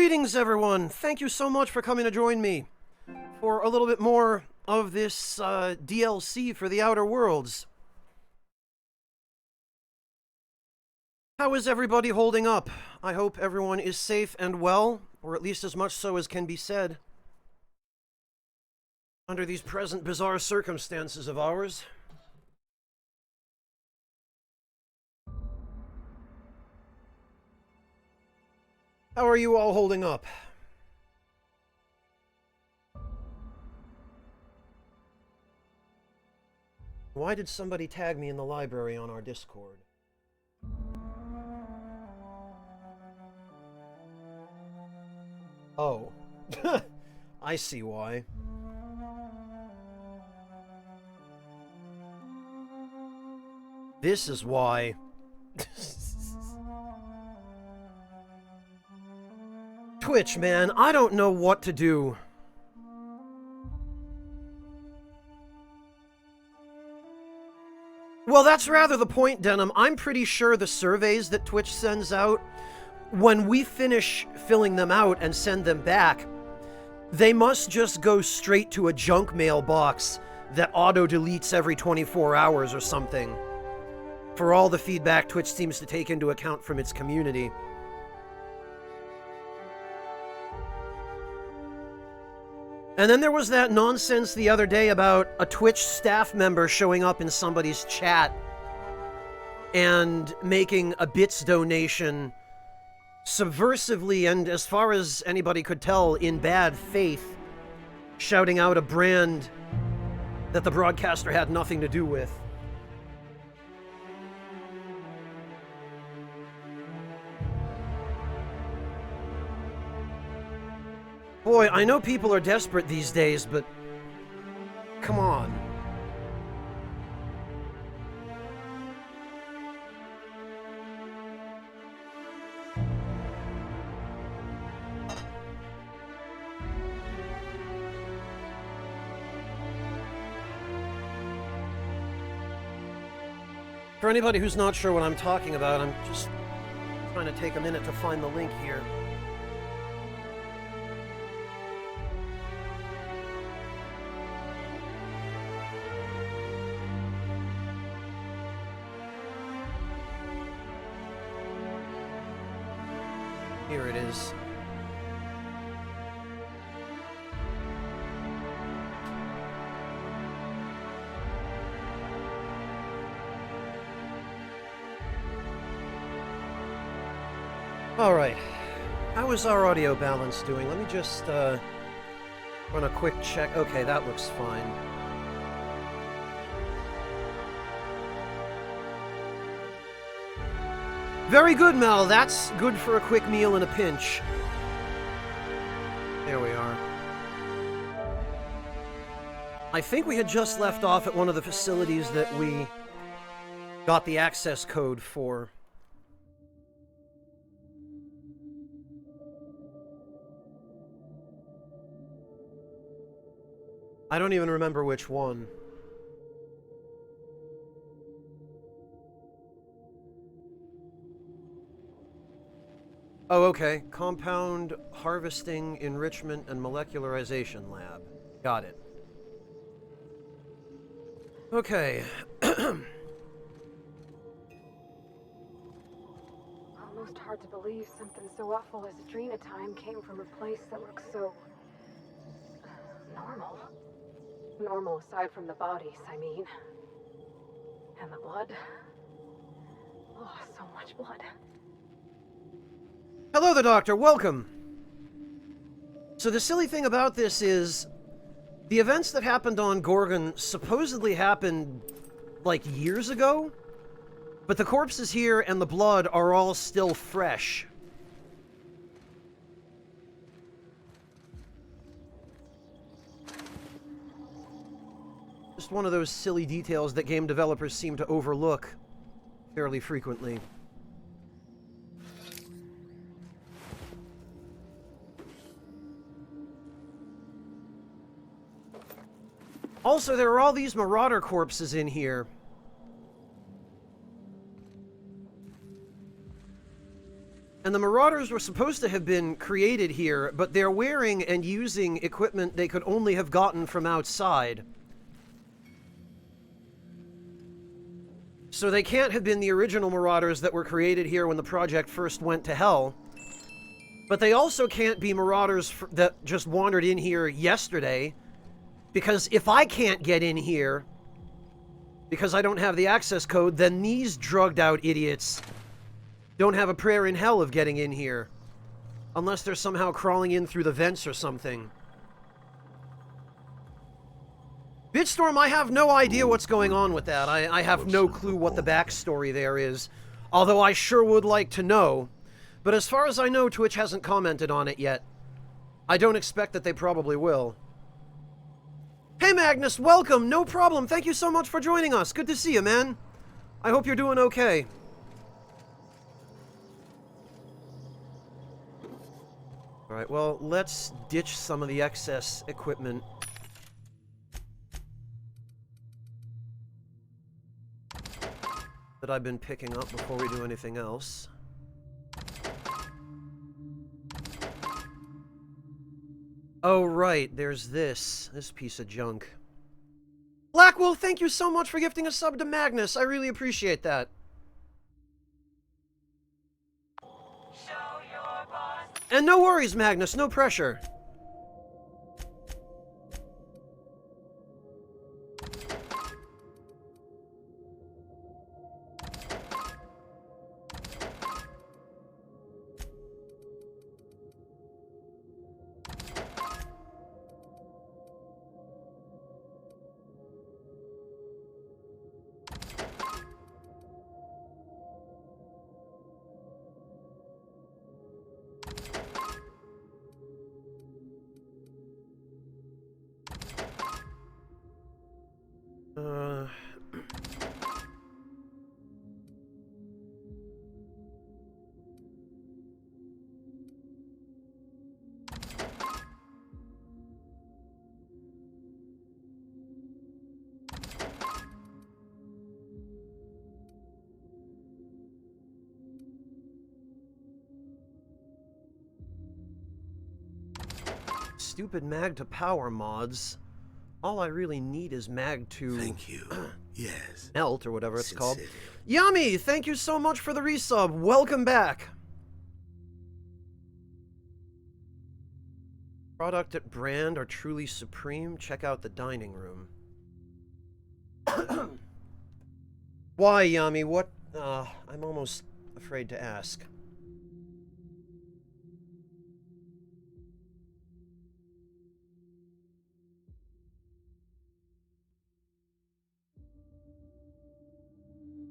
Greetings, everyone! Thank you so much for coming to join me for a little bit more of this DLC for the Outer Worlds. How is everybody holding up? I hope everyone is safe and well, or at least as much so as can be said, under these present bizarre circumstances of ours. How are you all holding up? Why did somebody tag me in the library on our Discord? Oh. I see why. This is why. Twitch, man, I don't know what to do. Well, that's rather the point, Denim. I'm pretty sure the surveys that Twitch sends out, when we finish filling them out and send them back, they must just go straight to a junk mail box that auto-deletes every 24 hours or something, for all the feedback Twitch seems to take into account from its community. And then there was that nonsense the other day about a Twitch staff member showing up in somebody's chat and making a bits donation subversively and, as far as anybody could tell, in bad faith, shouting out a brand that the broadcaster had nothing to do with. Boy, I know people are desperate these days, but come on. For anybody who's not sure what I'm talking about, I'm just trying to take a minute to find the link here. Here it is. All right. How is our audio balance doing? Let me just run a quick check. Okay, that looks fine. Very good, Mel. That's good for a quick meal in a pinch. There we are. I think we had just left off at one of the facilities that we got the access code for. I don't even remember which one. Oh, okay. Compound Harvesting, Enrichment, and Molecularization Lab. Got it. Okay. Almost hard to believe something so awful as Adrena time came from a place that looks so... normal. Normal aside from the bodies, I mean. And the blood. Oh, so much blood. Hello there, Doctor. Welcome. So the silly thing about this is, the events that happened on Gorgon supposedly happened, like, years ago, but the corpses here and the blood are all still fresh. Just one of those silly details that game developers seem to overlook fairly frequently. Also, there are all these marauder corpses in here. And the Marauders were supposed to have been created here, but they're wearing and using equipment they could only have gotten from outside. So they can't have been the original Marauders that were created here when the project first went to hell. But they also can't be Marauders that just wandered in here yesterday, because if I can't get in here because I don't have the access code, then these drugged-out idiots don't have a prayer in hell of getting in here. Unless they're somehow crawling in through the vents or something. Bitstorm, I have no idea what's going on with that. I have no clue what the backstory there is. Although I sure would like to know. But as far as I know, Twitch hasn't commented on it yet. I don't expect that they probably will. Hey Magnus, welcome! No problem, thank you so much for joining us. Good to see you, man. I hope you're doing okay. Alright, well, let's ditch some of the excess equipment. That I've been picking up before we do anything else. Oh, right, there's this piece of junk. Blackwolf, thank you so much for gifting a sub to Magnus. I really appreciate that. And no worries, Magnus, no pressure. Stupid mag to power mods. All I really need is mag to... Thank you. Yes. Melt, or whatever it's called. Sincerely. Yummy! Thank you so much for the resub. Welcome back. Product at brand are truly supreme. Check out the dining room. Why, Yummy? What? I'm almost afraid to ask.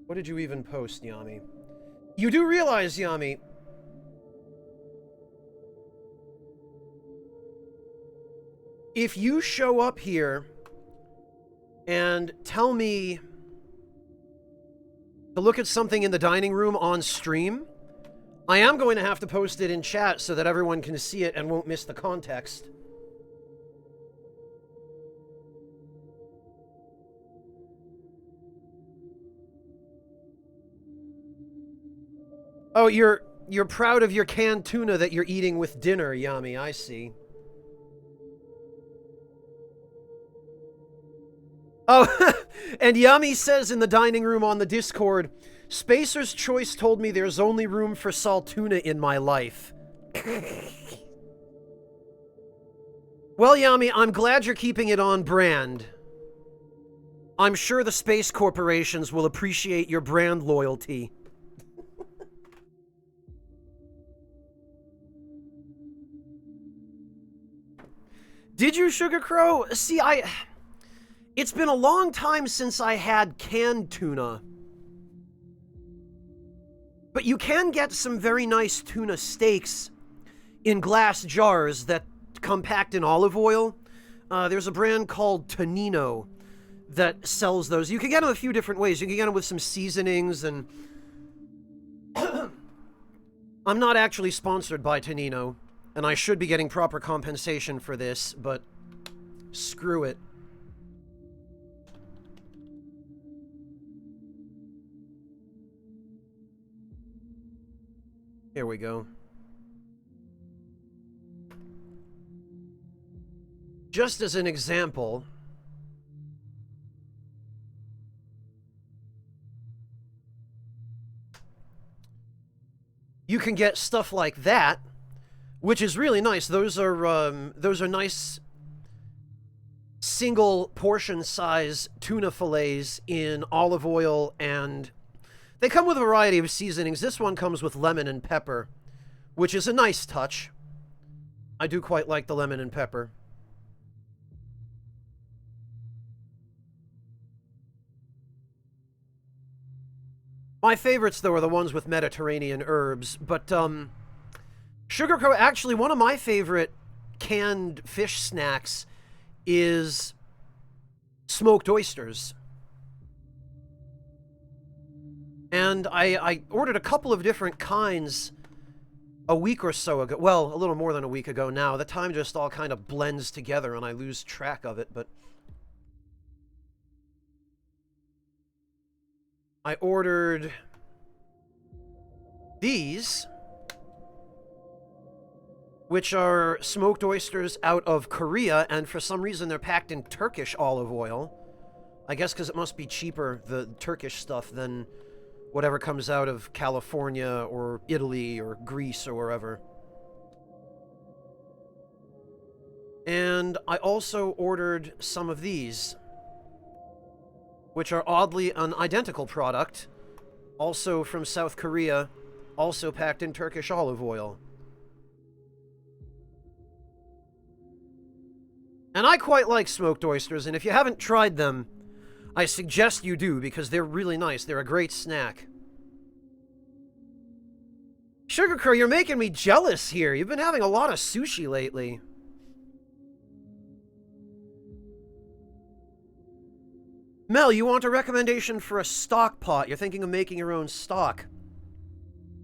What did you even post, Yami? You do realize, Yami, if you show up here and tell me to look at something in the dining room on stream, I am going to have to post it in chat so that everyone can see it and won't miss the context. Oh, you're proud of your canned tuna that you're eating with dinner, Yami, I see. Oh, and Yami says in the dining room on the Discord, Spacer's Choice told me there's only room for salt tuna in my life. Well, Yami, I'm glad you're keeping it on brand. I'm sure the space corporations will appreciate your brand loyalty. Did you, Sugar Crow? See, it's been a long time since I had canned tuna. But you can get some very nice tuna steaks in glass jars that come packed in olive oil. There's a brand called Tonino that sells those. You can get them a few different ways. You can get them with some seasonings and... I'm not actually sponsored by Tonino. And I should be getting proper compensation for this, but screw it. Here we go. Just as an example, you can get stuff like that, which is really nice. Those are nice single portion size tuna fillets in olive oil, and they come with a variety of seasonings. This one comes with lemon and pepper, which is a nice touch. I do quite like the lemon and pepper. My favorites, though, are the ones with Mediterranean herbs, but, Sugar Crow, actually, one of my favorite canned fish snacks is smoked oysters. And I ordered a couple of different kinds a week or so ago. Well, a little more than a week ago now. The time just all kind of blends together and I lose track of it, but I ordered these, which are smoked oysters out of Korea, and for some reason they're packed in Turkish olive oil. I guess because it must be cheaper, the Turkish stuff, than whatever comes out of California or Italy or Greece or wherever. And I also ordered some of these, which are oddly an identical product, also from South Korea, also packed in Turkish olive oil. And I quite like smoked oysters, and if you haven't tried them, I suggest you do, because they're really nice. They're a great snack. Sugar Crow, you're making me jealous here. You've been having a lot of sushi lately. Mel, you want a recommendation for a stock pot? You're thinking of making your own stock.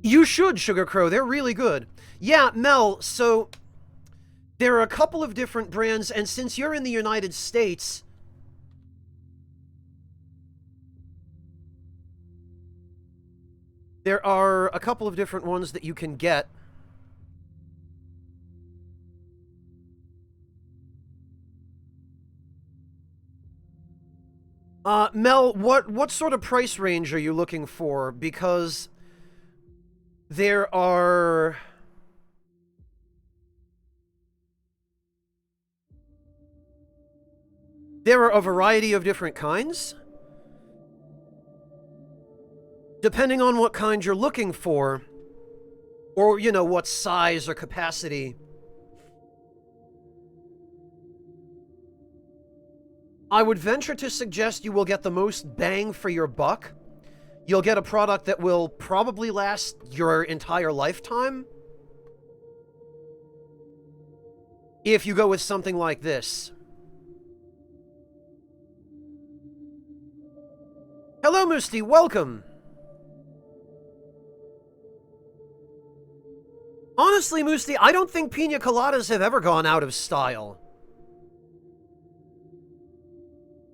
You should, Sugar Crow. They're really good. Yeah, Mel, so there are a couple of different brands, and since you're in the United States, there are a couple of different ones that you can get. Mel, what sort of price range are you looking for? Because there are a variety of different kinds. Depending on what kind you're looking for, or, you know, what size or capacity. I would venture to suggest you will get the most bang for your buck. You'll get a product that will probably last your entire lifetime if you go with something like this. Hello, Moosty, welcome! Honestly, Moosty, I don't think pina coladas have ever gone out of style.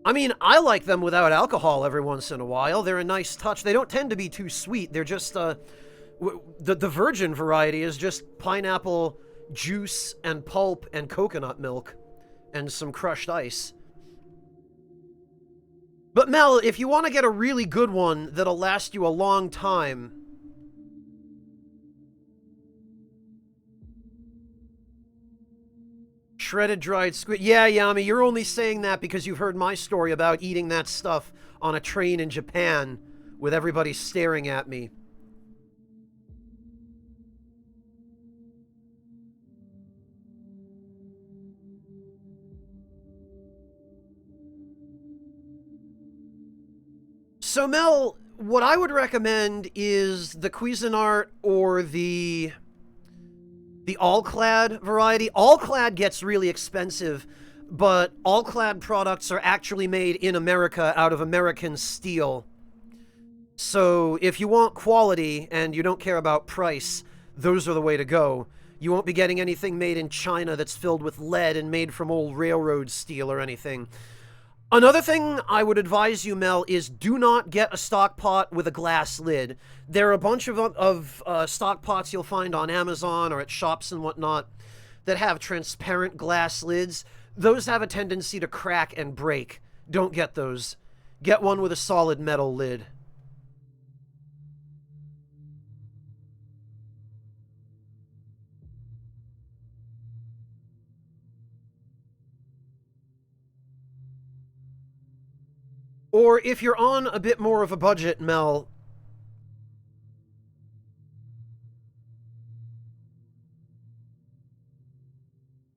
I mean, I like them without alcohol every once in a while. They're a nice touch. They don't tend to be too sweet. They're just, the virgin variety is just pineapple juice and pulp and coconut milk and some crushed ice. But Mel, if you want to get a really good one that'll last you a long time, shredded dried squid. Yeah, Yami, you're only saying that because you've heard my story about eating that stuff on a train in Japan with everybody staring at me. So, Mel, what I would recommend is the Cuisinart or the All-Clad variety. All-Clad gets really expensive, but All-Clad products are actually made in America out of American steel. So if you want quality and you don't care about price, those are the way to go. You won't be getting anything made in China that's filled with lead and made from old railroad steel or anything. Another thing I would advise you, Mel, is do not get a stock pot with a glass lid. There are a bunch of stock pots you'll find on Amazon or at shops and whatnot that have transparent glass lids. Those have a tendency to crack and break. Don't get those. Get one with a solid metal lid. Or if you're on a bit more of a budget, Mel,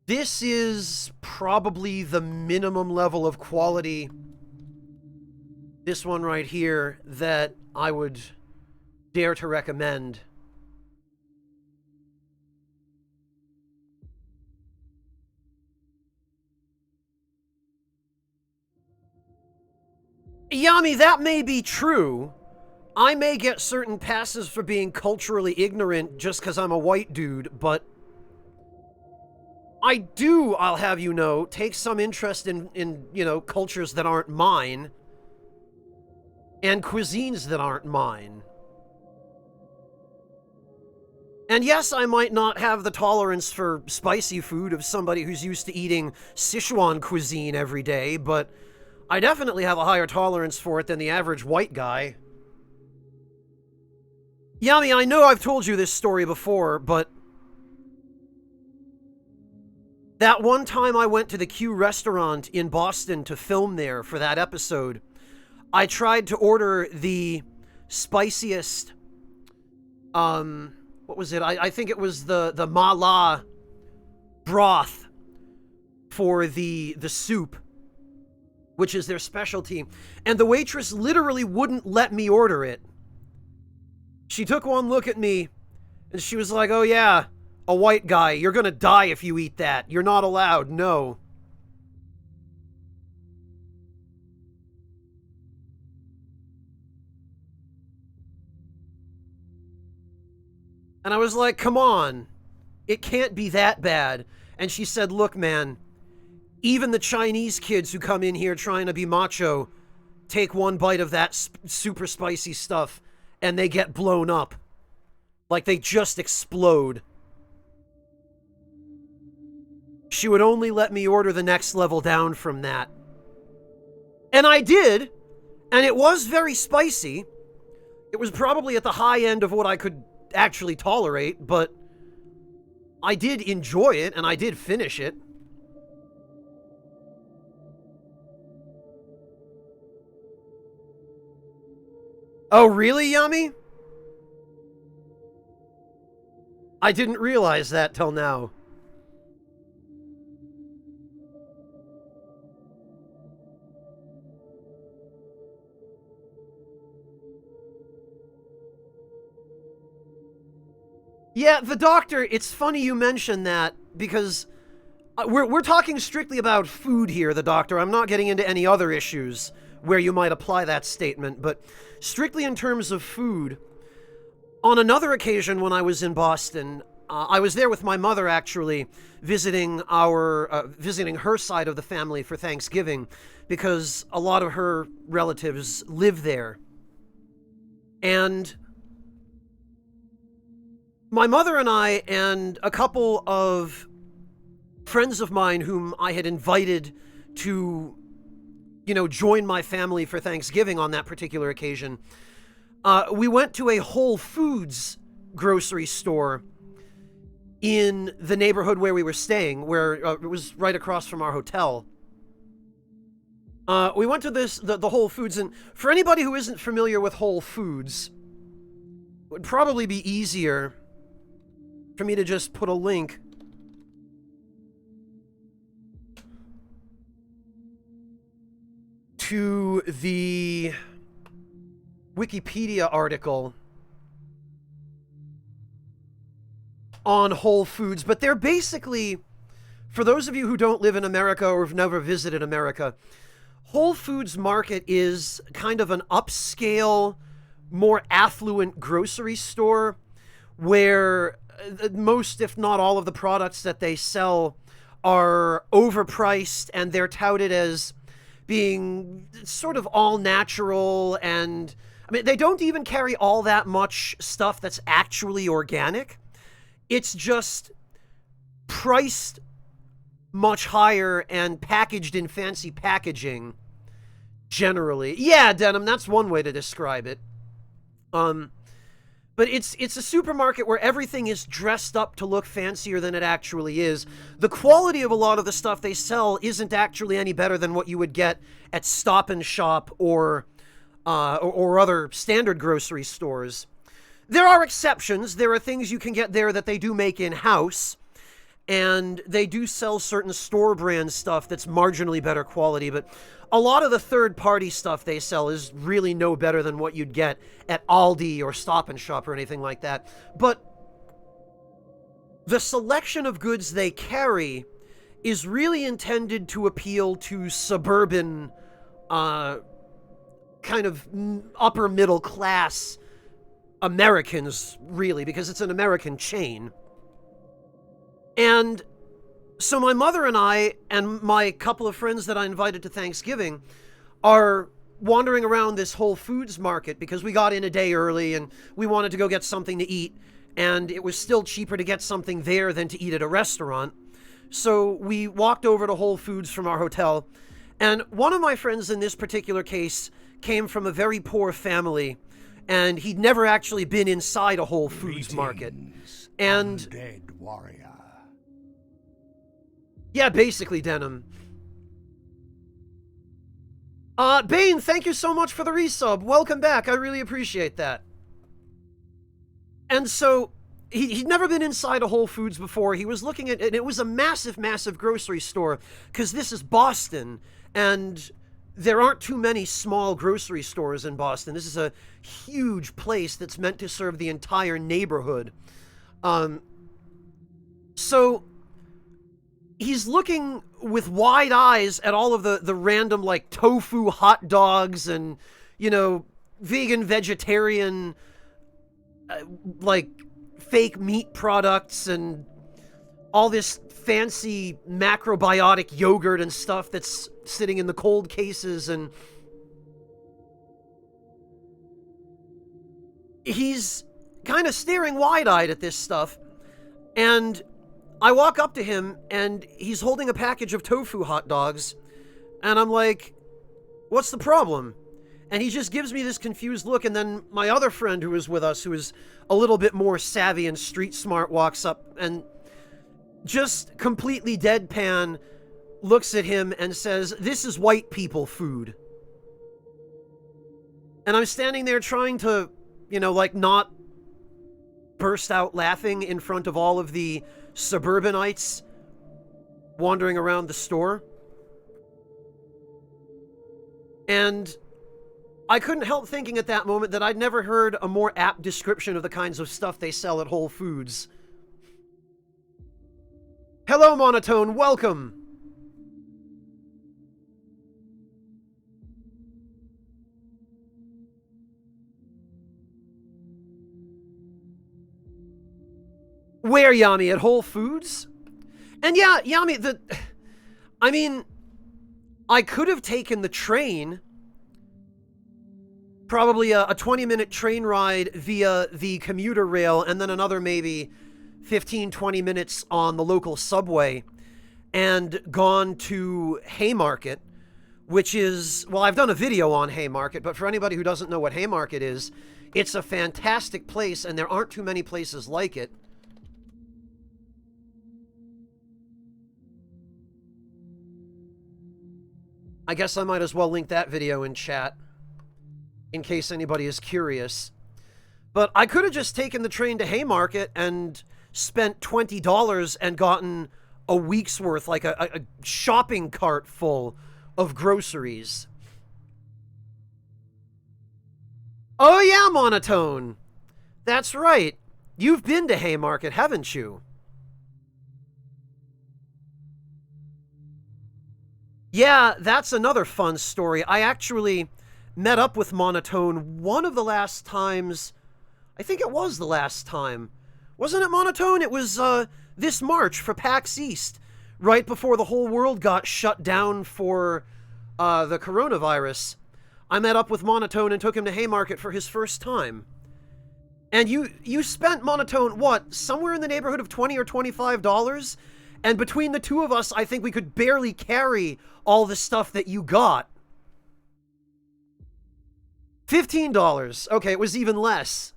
this is probably the minimum level of quality, this one right here, that I would dare to recommend. Yami, that may be true. I may get certain passes for being culturally ignorant just because I'm a white dude, but I do, I'll have you know, take some interest in, you know, cultures that aren't mine and cuisines that aren't mine. And yes, I might not have the tolerance for spicy food of somebody who's used to eating Sichuan cuisine every day, but I definitely have a higher tolerance for it than the average white guy. Yami, I know I've told you this story before, but that one time I went to the Q restaurant in Boston to film there for that episode, I tried to order the spiciest, what was it? I think it was the mala broth for the soup, which is their specialty, and the waitress literally wouldn't let me order it. She took one look at me, and she was like, "Oh yeah, a white guy, you're gonna die if you eat that. You're not allowed, no." And I was like, "Come on, it can't be that bad." And she said, "Look, man, even the Chinese kids who come in here trying to be macho take one bite of that super spicy stuff and they get blown up. Like they just explode." She would only let me order the next level down from that. And I did, and it was very spicy. It was probably at the high end of what I could actually tolerate, but I did enjoy it and I did finish it. Oh, really, Yummy? I didn't realize that till now. Yeah, the doctor, it's funny you mention that, because we're talking strictly about food here, the doctor. I'm not getting into any other issues where you might apply that statement, but strictly in terms of food, on another occasion when I was in Boston, I was there with my mother, actually, visiting her side of the family for Thanksgiving, because a lot of her relatives live there. And my mother and I and a couple of friends of mine whom I had invited to, you know, join my family for Thanksgiving on that particular occasion, we went to a Whole Foods grocery store in the neighborhood where we were staying, where it was right across from our hotel. We went to the Whole Foods, and for anybody who isn't familiar with Whole Foods, it would probably be easier for me to just put a link to the Wikipedia article on Whole Foods, but they're basically, for those of you who don't live in America or have never visited America, Whole Foods Market is kind of an upscale, more affluent grocery store where most, if not all, of the products that they sell are overpriced, and they're touted as being sort of all natural, and I mean, they don't even carry all that much stuff that's actually organic. It's just priced much higher and packaged in fancy packaging, generally. Yeah, Denim, that's one way to describe it. But it's a supermarket where everything is dressed up to look fancier than it actually is. The quality of a lot of the stuff they sell isn't actually any better than what you would get at Stop and Shop or other standard grocery stores. There are exceptions. There are things you can get there that they do make in-house, and they do sell certain store brand stuff that's marginally better quality, but a lot of the third-party stuff they sell is really no better than what you'd get at Aldi or Stop and Shop or anything like that. But the selection of goods they carry is really intended to appeal to suburban, kind of upper middle class Americans, really, because it's an American chain. And so my mother and I and my couple of friends that I invited to Thanksgiving are wandering around this Whole Foods market because we got in a day early and we wanted to go get something to eat, and it was still cheaper to get something there than to eat at a restaurant. So we walked over to Whole Foods from our hotel, and one of my friends in this particular case came from a very poor family, and he'd never actually been inside a Whole Foods market. And undead warrior. Yeah, basically, Denim. Bane, thank you so much for the resub. Welcome back. I really appreciate that. And so, he'd never been inside a Whole Foods before. He was looking at it, and it was a massive, massive grocery store, because this is Boston, and there aren't too many small grocery stores in Boston. This is a huge place that's meant to serve the entire neighborhood. So he's looking with wide eyes at all of the random, like, tofu hot dogs and, you know, vegan, vegetarian, like, fake meat products and all this fancy macrobiotic yogurt and stuff that's sitting in the cold cases, and he's kind of staring wide-eyed at this stuff, and I walk up to him, and he's holding a package of tofu hot dogs, and I'm like, what's the problem? And he just gives me this confused look, and then my other friend who was with us, who is a little bit more savvy and street smart, walks up and just completely deadpan looks at him and says, "This is white people food." And I'm standing there trying to, you know, like, not burst out laughing in front of all of the suburbanites wandering around the store. And I couldn't help thinking at that moment that I'd never heard a more apt description of the kinds of stuff they sell at Whole Foods. Hello, Monotone, welcome! Where, Yami? At Whole Foods? And yeah, Yami, I mean, I could have taken the train, probably a 20-minute train ride via the commuter rail, and then another maybe 15-20 minutes on the local subway, and gone to Haymarket, which is, well, I've done a video on Haymarket, but for anybody who doesn't know what Haymarket is, it's a fantastic place, and there aren't too many places like it. I guess I might as well link that video in chat, in case anybody is curious. But I could have just taken the train to Haymarket and spent $20 and gotten a week's worth, like a shopping cart full of groceries. Oh yeah, Monotone! That's right. You've been to Haymarket, haven't you? Yeah, that's another fun story. I actually met up with Monotone one of the last times. I think it was the last time. Wasn't it, Monotone? It was this March for PAX East, right before the whole world got shut down for the coronavirus, I met up with Monotone and took him to Haymarket for his first time. And you spent, Monotone, what, somewhere in the neighborhood of $20 or $25? And between the two of us, I think we could barely carry all the stuff that you got. $15. Okay, it was even less.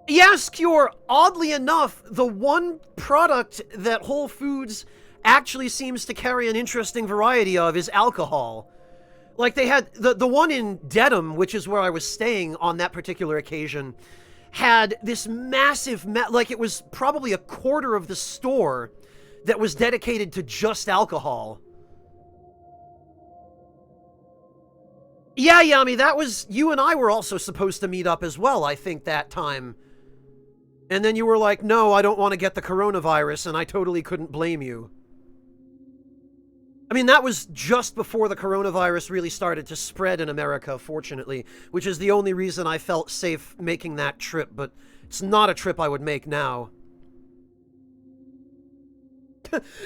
Yes, Cure, oddly enough, the one product that Whole Foods actually seems to carry an interesting variety of is alcohol. Like, they had, the one in Dedham, which is where I was staying on that particular occasion, had this massive, like, it was probably a quarter of the store that was dedicated to just alcohol. Yeah, Yami, that was, you and I were also supposed to meet up as well, I think, that time. And then you were like, no, I don't want to get the coronavirus, and I totally couldn't blame you. I mean, that was just before the coronavirus really started to spread in America, fortunately, which is the only reason I felt safe making that trip, but it's not a trip I would make now.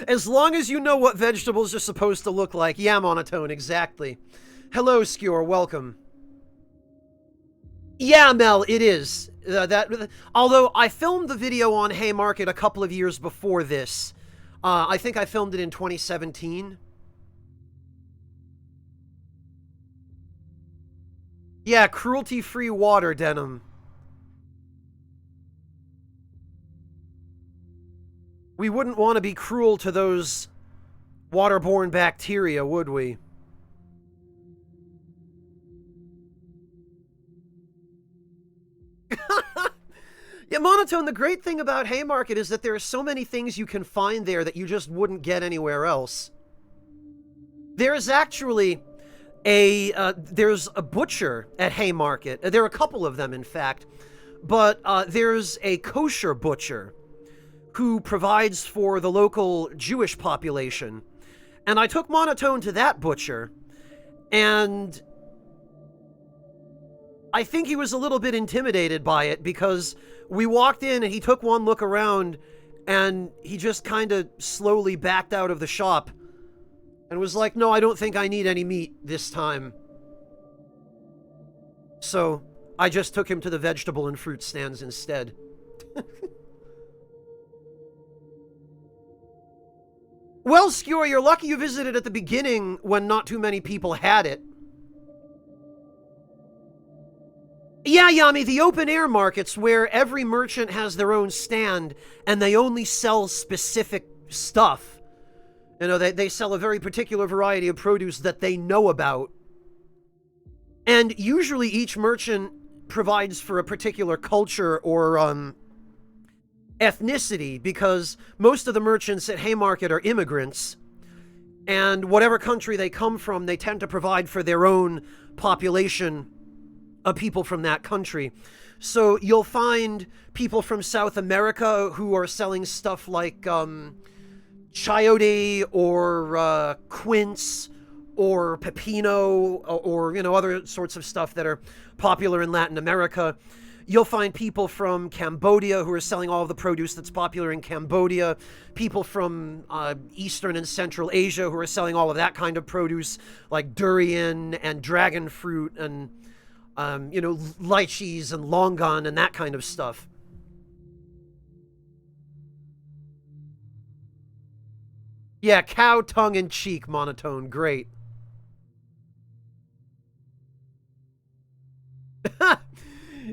As long as you know what vegetables are supposed to look like. Yeah, Monotone, exactly. Hello, Skewer, welcome. Yeah, Mel, it is. Although I filmed the video on Haymarket a couple of years before this. I think I filmed it in 2017. Yeah, cruelty-free water, Denim. We wouldn't want to be cruel to those waterborne bacteria, would we? Yeah, Monotone, the great thing about Haymarket is that there are so many things you can find there that you just wouldn't get anywhere else. There's actually there's a butcher at Haymarket. There are a couple of them, in fact. But there's a kosher butcher who provides for the local Jewish population. And I took Monotone to that butcher, and I think he was a little bit intimidated by it because we walked in and he took one look around and he just kind of slowly backed out of the shop and was like, no, I don't think I need any meat this time. So I just took him to the vegetable and fruit stands instead. Well, Skewer, you're lucky you visited at the beginning when not too many people had it. Yeah, Yami, the open-air markets where every merchant has their own stand and they only sell specific stuff. You know, they sell a very particular variety of produce that they know about. And usually each merchant provides for a particular culture or ethnicity, because most of the merchants at Haymarket are immigrants. And whatever country they come from, they tend to provide for their own population of people from that country. So you'll find people from South America who are selling stuff like chayote or quince or pepino or, you know, other sorts of stuff that are popular in Latin America. You'll find people from Cambodia who are selling all of the produce that's popular in Cambodia. People from Eastern and Central Asia who are selling all of that kind of produce, like durian and dragon fruit and you know, lychees and longan and that kind of stuff. Yeah, cow tongue-in-cheek, Monotone. Great.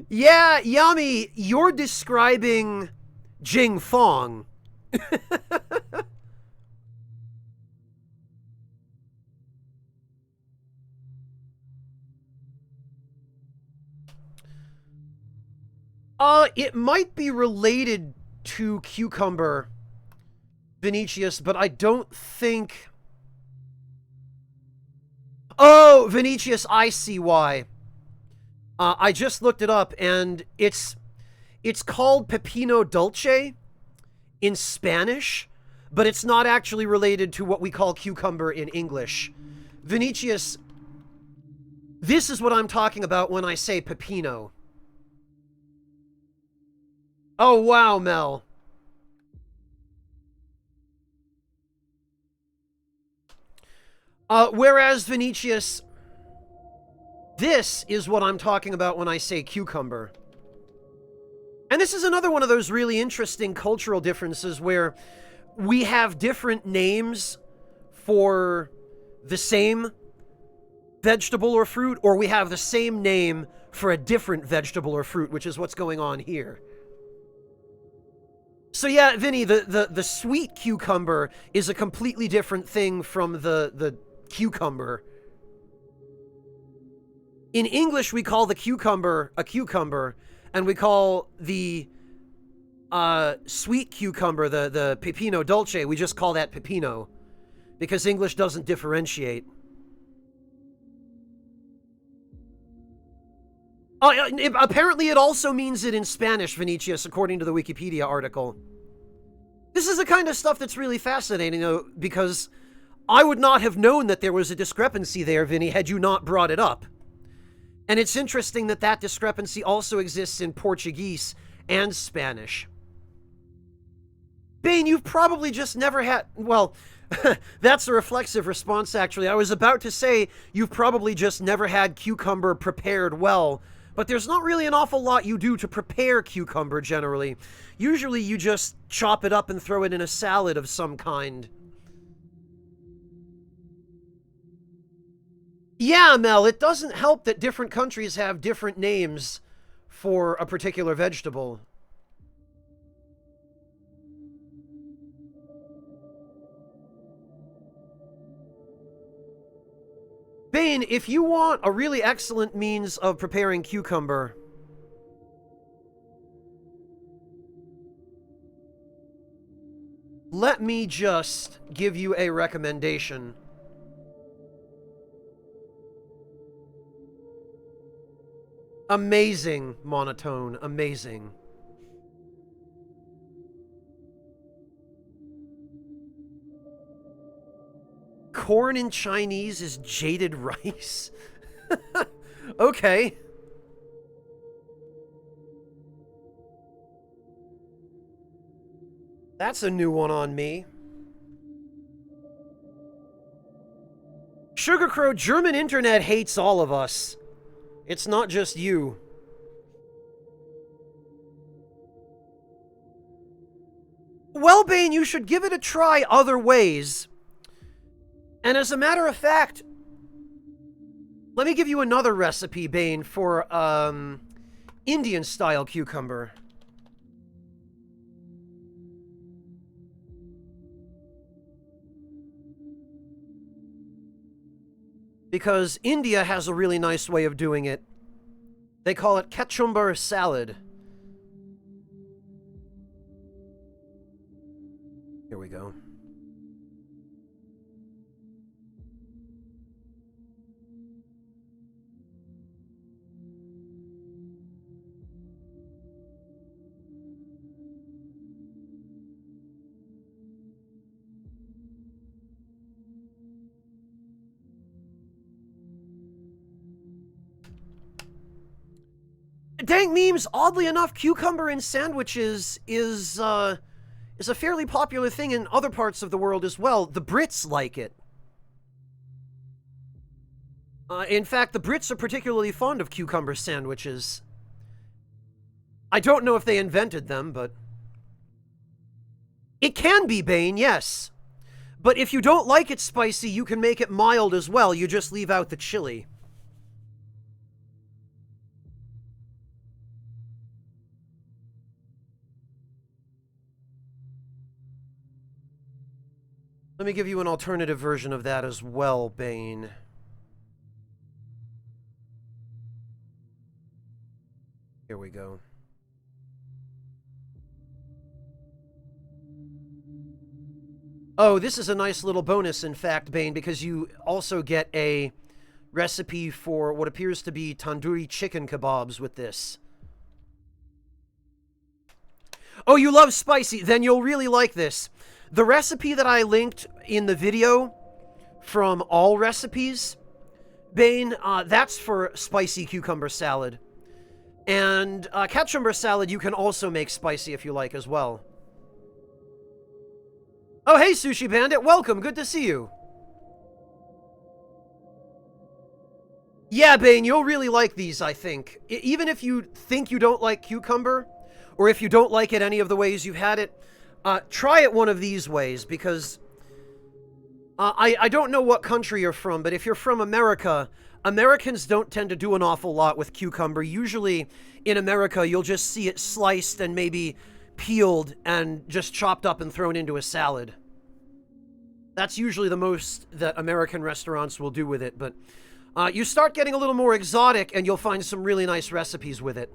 Yeah, Yami, you're describing Jing Fong. It might be related to Cucumber Vinicius, but I don't think... Oh, Vinicius, I see why. I just looked it up, and it's called Pepino Dulce in Spanish, but it's not actually related to what we call cucumber in English. Vinicius, this is what I'm talking about when I say pepino. Oh, wow, Mel. Whereas, Vinicius, this is what I'm talking about when I say cucumber. And this is another one of those really interesting cultural differences where we have different names for the same vegetable or fruit, or we have the same name for a different vegetable or fruit, which is what's going on here. So yeah, Vinny, the sweet cucumber is a completely different thing from the cucumber. In English, we call the cucumber a cucumber, and we call the sweet cucumber, the pepino dolce, we just call that pepino, because English doesn't differentiate. Apparently it also means it in Spanish, Vinicius, according to the Wikipedia article. This is the kind of stuff that's really fascinating, though, because I would not have known that there was a discrepancy there, Vinny, had you not brought it up. And it's interesting that that discrepancy also exists in Portuguese and Spanish. Bane, you've probably just never had... Well, that's a reflexive response, actually. I was about to say you've probably just never had cucumber prepared well, but there's not really an awful lot you do to prepare cucumber, generally. Usually you just chop it up and throw it in a salad of some kind. Yeah, Mel, it doesn't help that different countries have different names for a particular vegetable. Bane, if you want a really excellent means of preparing cucumber, let me just give you a recommendation. Amazing monotone, amazing. Corn in Chinese is jaded rice? Okay. That's a new one on me. Sugar Crow, German internet hates all of us. It's not just you. Well, Bane, you should give it a try other ways. And as a matter of fact, let me give you another recipe, Bane, for Indian-style cucumber. Because India has a really nice way of doing it. They call it cucumber salad. Here we go. Dang memes, oddly enough, cucumber in sandwiches is a fairly popular thing in other parts of the world as well. The Brits like it. In fact, the Brits are particularly fond of cucumber sandwiches. I don't know if they invented them, but... It can be, Bane, yes. But if you don't like it spicy, you can make it mild as well. You just leave out the chili. Let me give you an alternative version of that as well, Bane. Here we go. Oh, this is a nice little bonus, in fact, Bane, because you also get a recipe for what appears to be tandoori chicken kebabs with this. Oh, you love spicy? Then you'll really like this. The recipe that I linked in the video from All Recipes, Bane, that's for spicy cucumber salad. And cucumber salad you can also make spicy if you like as well. Oh, hey, Sushi Bandit. Welcome. Good to see you. Yeah, Bane, you'll really like these, I think. Even if you think you don't like cucumber, or if you don't like it any of the ways you've had it, try it one of these ways, because I don't know what country you're from, but if you're from America, Americans don't tend to do an awful lot with cucumber. Usually, in America, you'll just see it sliced and maybe peeled and just chopped up and thrown into a salad. That's usually the most that American restaurants will do with it, but you start getting a little more exotic and you'll find some really nice recipes with it.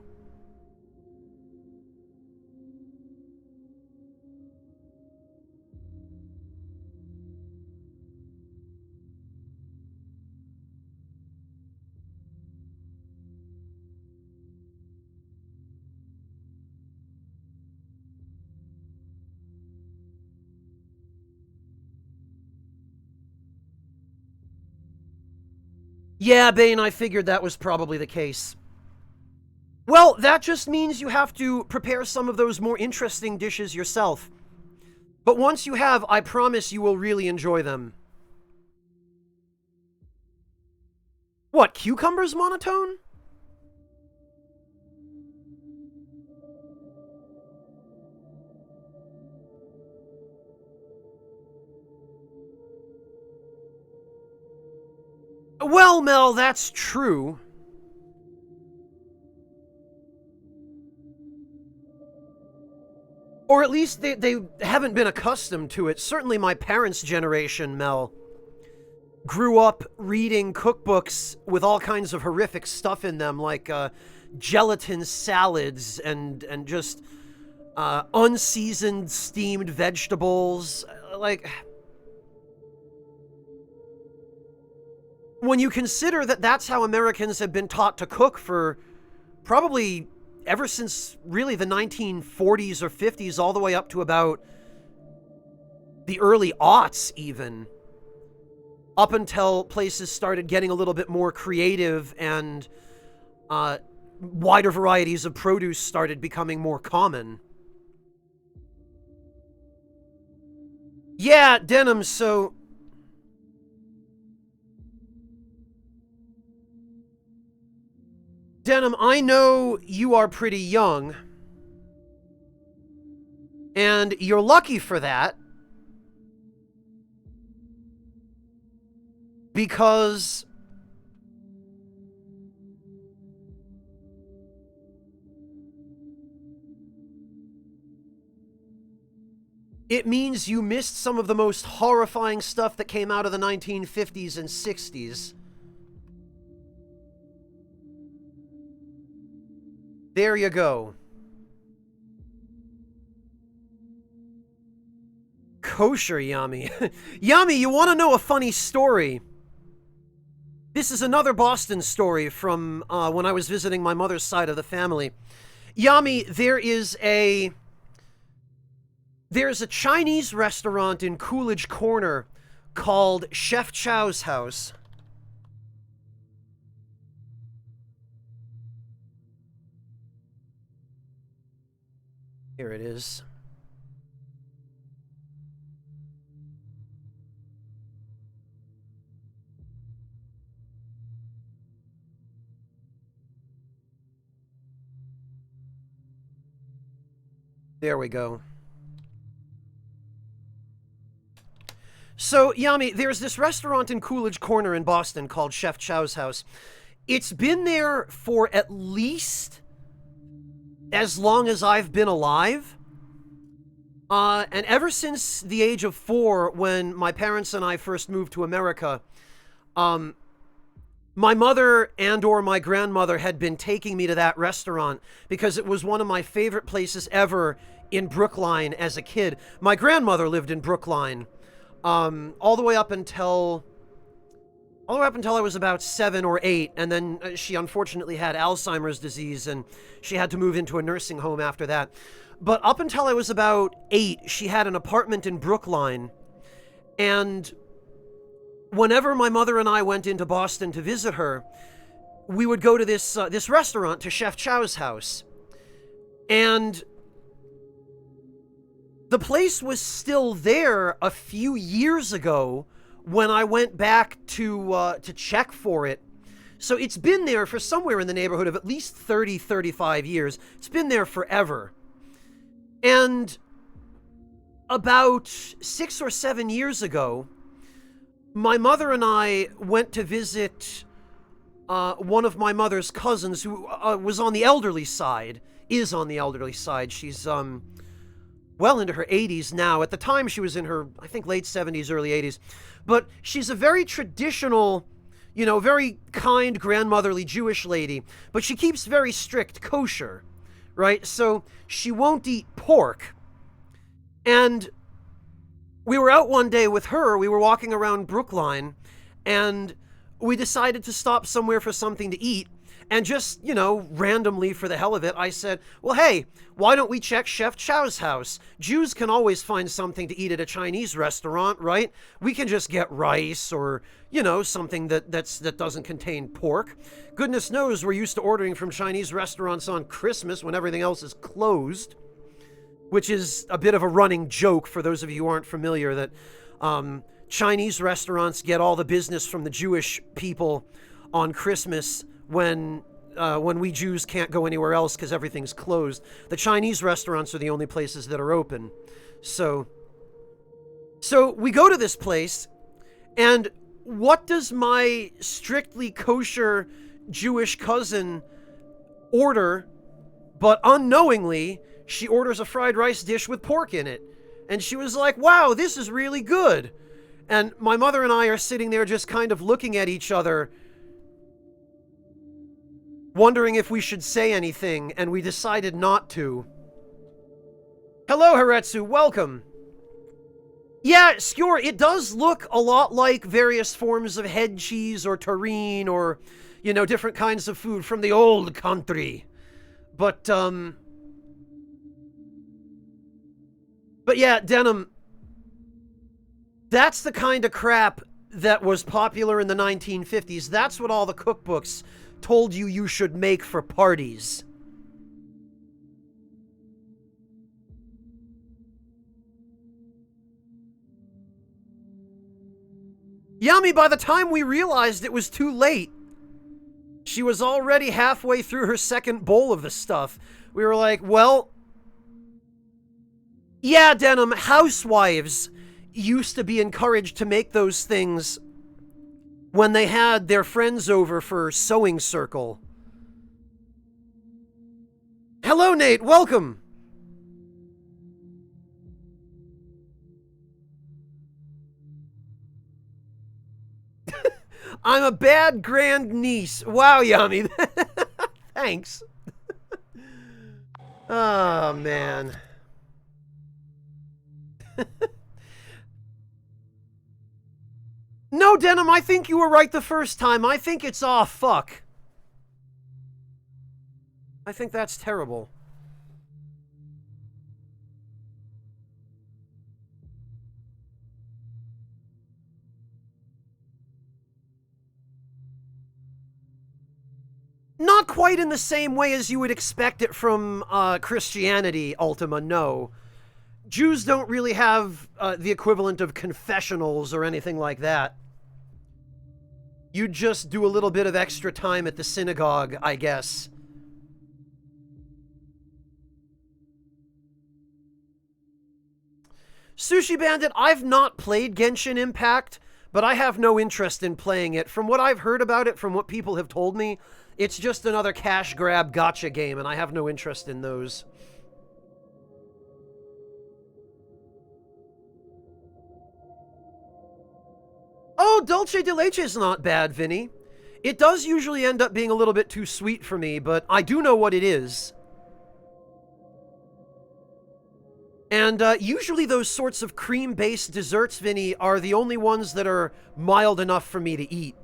Yeah, Bane, I figured that was probably the case. Well, that just means you have to prepare some of those more interesting dishes yourself. But once you have, I promise you will really enjoy them. What, cucumbers monotone? Well, Mel, that's true. Or at least they haven't been accustomed to it. Certainly my parents' generation, Mel, grew up reading cookbooks with all kinds of horrific stuff in them, like gelatin salads and just unseasoned steamed vegetables. Like, when you consider that that's how Americans have been taught to cook for probably ever since really the 1940s or 50s, all the way up to about the early aughts even, up until places started getting a little bit more creative and wider varieties of produce started becoming more common. Yeah, Denim, so Denim, I know you are pretty young, and you're lucky for that, because it means you missed some of the most horrifying stuff that came out of the 1950s and 60s. There you go. Kosher Yami. Yami, you want to know a funny story? This is another Boston story from when I was visiting my mother's side of the family. Yami, there's a Chinese restaurant in Coolidge Corner called Chef Chow's House. Here it is. There we go. So, Yami, there's this restaurant in Coolidge Corner in Boston called Chef Chow's House. It's been there for at least as long as I've been alive. And ever since the age of 4, when my parents and I first moved to America, my mother and or my grandmother had been taking me to that restaurant because it was one of my favorite places ever in Brookline as a kid. My grandmother lived in Brookline all the way up until I was about 7 or 8, and then she unfortunately had Alzheimer's disease, and she had to move into a nursing home after that. But up until I was about 8, she had an apartment in Brookline, and whenever my mother and I went into Boston to visit her, we would go to this restaurant, to Chef Chow's House, and the place was still there a few years ago when I went back to check for it. So it's been there for somewhere in the neighborhood of at least 30, 35 years. It's been there forever. And about 6 or 7 years ago, my mother and I went to visit one of my mother's cousins who was on the elderly side, is on the elderly side. She's well into her 80s now. At the time, she was in her, I think, late 70s, early 80s. But she's a very traditional, very kind, grandmotherly Jewish lady. But she keeps very strict kosher, right? So she won't eat pork. And we were out one day with her. We were walking around Brookline, and we decided to stop somewhere for something to eat. And just, randomly for the hell of it, I said, well, hey, why don't we check Chef Chow's house? Jews can always find something to eat at a Chinese restaurant, right? We can just get rice or, something that doesn't contain pork. Goodness knows we're used to ordering from Chinese restaurants on Christmas when everything else is closed, which is a bit of a running joke for those of you who aren't familiar that Chinese restaurants get all the business from the Jewish people on Christmas when we Jews can't go anywhere else because everything's closed. The Chinese restaurants are the only places that are open. So we go to this place, and what does my strictly kosher Jewish cousin order? But unknowingly, she orders a fried rice dish with pork in it. And she was like, wow, this is really good. And my mother and I are sitting there just kind of looking at each other, wondering if we should say anything, and we decided not to. Hello, Haretsu, welcome. Yeah, Skjor, it does look a lot like various forms of head cheese or terrine or, different kinds of food from the old country. But yeah, Denim, that's the kind of crap that was popular in the 1950s. That's what all the cookbooks told you should make for parties. Yummy, by the time we realized it was too late, she was already halfway through her second bowl of the stuff. We were like, well, yeah, Denim, housewives used to be encouraged to make those things when they had their friends over for sewing circle. Hello, Nate. Welcome. I'm a bad grand niece. Wow, Yummy. Thanks. Oh, man. No, Denim, I think you were right the first time. I think it's aw fuck. I think that's terrible. Not quite in the same way as you would expect it from Christianity, Ultima, no. Jews don't really have the equivalent of confessionals or anything like that. You just do a little bit of extra time at the synagogue, I guess. Sushi Bandit, I've not played Genshin Impact, but I have no interest in playing it. From what I've heard about it, from what people have told me, it's just another cash grab gotcha game, and I have no interest in those. Oh, Dulce de Leche is not bad, Vinny. It does usually end up being a little bit too sweet for me, but I do know what it is. And usually those sorts of cream-based desserts, Vinny, are the only ones that are mild enough for me to eat.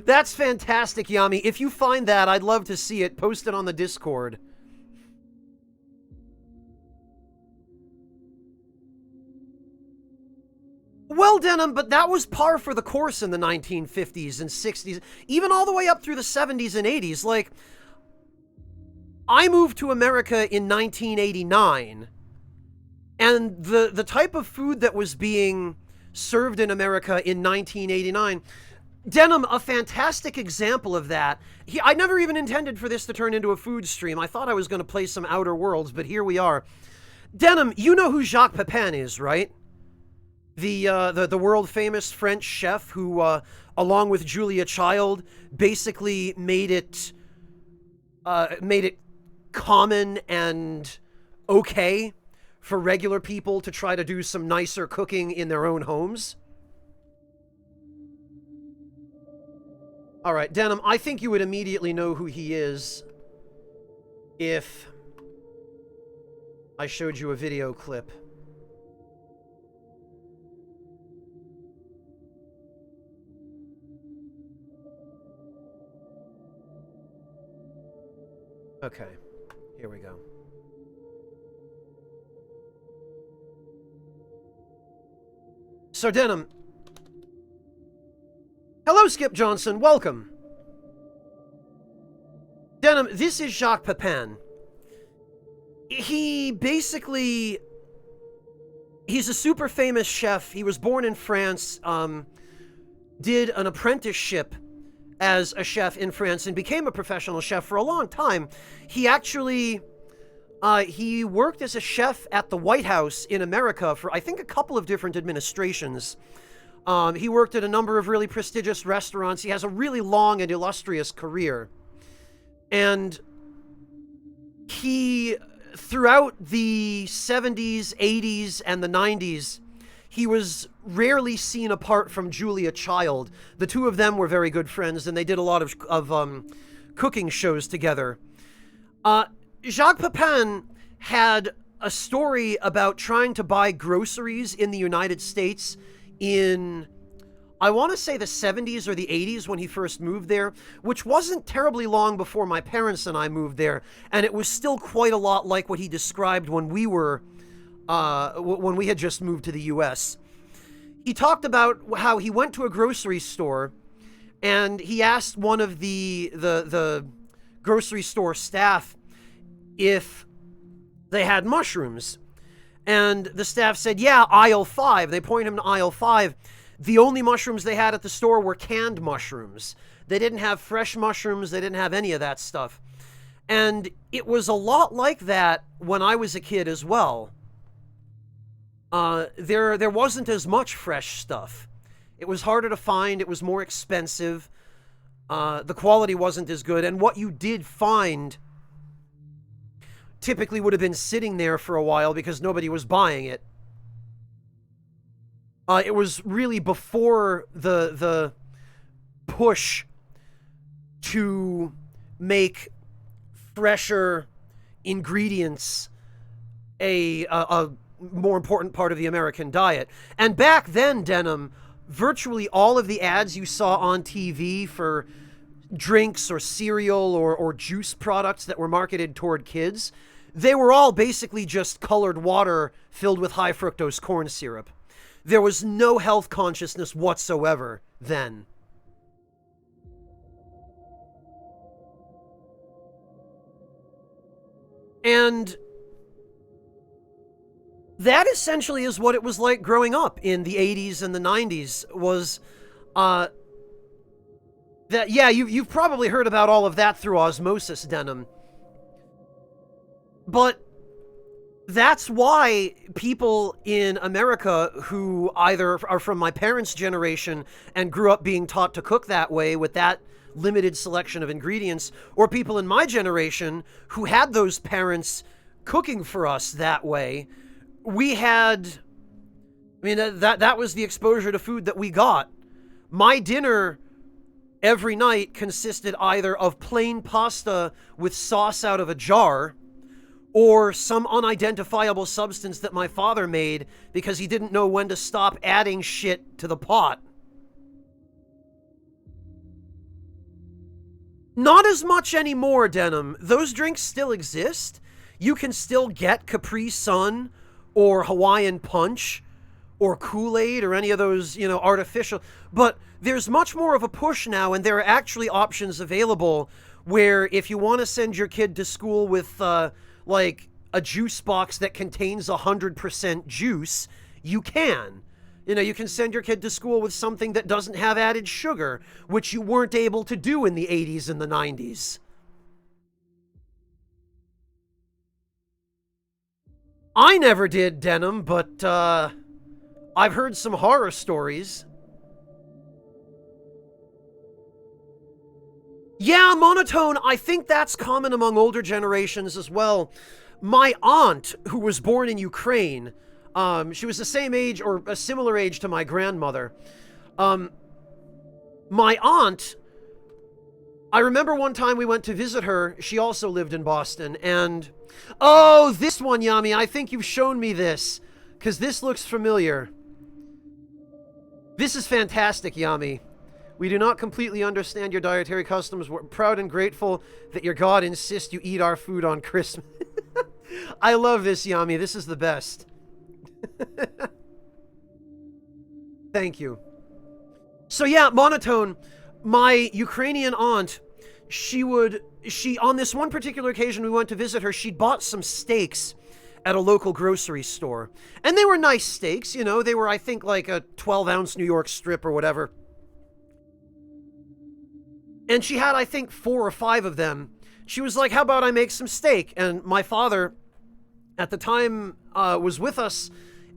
That's fantastic, Yami. If you find that, I'd love to see it. Post it on the Discord. Well, Denim, but that was par for the course in the 1950s and 60s, even all the way up through the 70s and 80s. Like, I moved to America in 1989, and the type of food that was being served in America in 1989, Denim, a fantastic example of that. I never even intended for this to turn into a food stream. I thought I was going to play some Outer Worlds, but here we are. Denim, you know who Jacques Pepin is, right? The world famous French chef who, along with Julia Child, basically made it common and okay for regular people to try to do some nicer cooking in their own homes. All right, Denim, I think you would immediately know who he is if I showed you a video clip. Okay, here we go. So, Denim. Hello, Skip Johnson. Welcome. Denim, this is Jacques Pepin. He basically... He's a super famous chef. He was born in France, did an apprenticeship as a chef in France, and became a professional chef for a long time. He actually... he worked as a chef at the White House in America for, I think, a couple of different administrations. He worked at a number of really prestigious restaurants. He has a really long and illustrious career. And he, throughout the 70s, 80s, and the 90s, he was rarely seen apart from Julia Child. The two of them were very good friends, and they did a lot of cooking shows together. Jacques Pepin had a story about trying to buy groceries in the United States in, I want to say, the 70s or the 80s when he first moved there, which wasn't terribly long before my parents and I moved there, and it was still quite a lot like what he described when we were, when we had just moved to the U.S. He talked about how he went to a grocery store, and he asked one of the grocery store staff if they had mushrooms. And the staff said, yeah, aisle 5. They point him to aisle 5. The only mushrooms they had at the store were canned mushrooms. They didn't have fresh mushrooms. They didn't have any of that stuff. And it was a lot like that when I was a kid as well. There wasn't as much fresh stuff. It was harder to find. It was more expensive. The quality wasn't as good. And what you did find typically would have been sitting there for a while because nobody was buying it. It was really before the push to make fresher ingredients a more important part of the American diet. And back then, Denim, virtually all of the ads you saw on TV for drinks or cereal or juice products that were marketed toward kids, they were all basically just colored water filled with high fructose corn syrup. There was no health consciousness whatsoever then. And that essentially is what it was like growing up in the 80s and the 90s, was that, yeah, you've probably heard about all of that through osmosis, Denim. But that's why people in America who either are from my parents' generation and grew up being taught to cook that way with that limited selection of ingredients, or people in my generation who had those parents cooking for us that way, we had, I mean, that was the exposure to food that we got. My dinner every night consisted either of plain pasta with sauce out of a jar, or some unidentifiable substance that my father made because he didn't know when to stop adding shit to the pot. Not as much anymore, Denim. Those drinks still exist. You can still get Capri Sun or Hawaiian Punch or Kool-Aid or any of those, artificial. But there's much more of a push now, and there are actually options available where if you want to send your kid to school with, like, a juice box that contains 100% juice, you can. You know, you can send your kid to school with something that doesn't have added sugar, which you weren't able to do in the 80s and the 90s. I never did denim, but I've heard some horror stories. Yeah, monotone, I think that's common among older generations as well. My aunt, who was born in Ukraine, she was the same age or a similar age to my grandmother. My aunt, I remember one time we went to visit her. She also lived in Boston. And, oh, this one, Yami. I think you've shown me this, because this looks familiar. This is fantastic, Yami. We do not completely understand your dietary customs. We're proud and grateful that your God insists you eat our food on Christmas. I love this, Yami. This is the best. Thank you. So yeah, monotone. My Ukrainian aunt, she on this one particular occasion we went to visit her, she'd bought some steaks at a local grocery store. And they were nice steaks, you know. They were, I think, like a 12-ounce New York strip or whatever. And she had, I think, 4 or 5 of them. She was like, how about I make some steak? And my father, at the time, was with us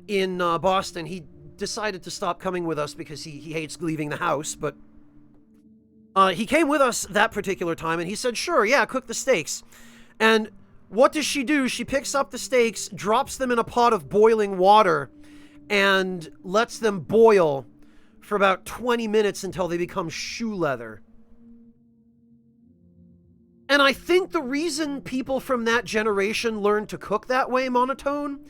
in Boston. He decided to stop coming with us because he hates leaving the house. But he came with us that particular time, and he said, sure, yeah, cook the steaks. And what does she do? She picks up the steaks, drops them in a pot of boiling water, and lets them boil for about 20 minutes until they become shoe leather. And I think the reason people from that generation learned to cook that way, monotone,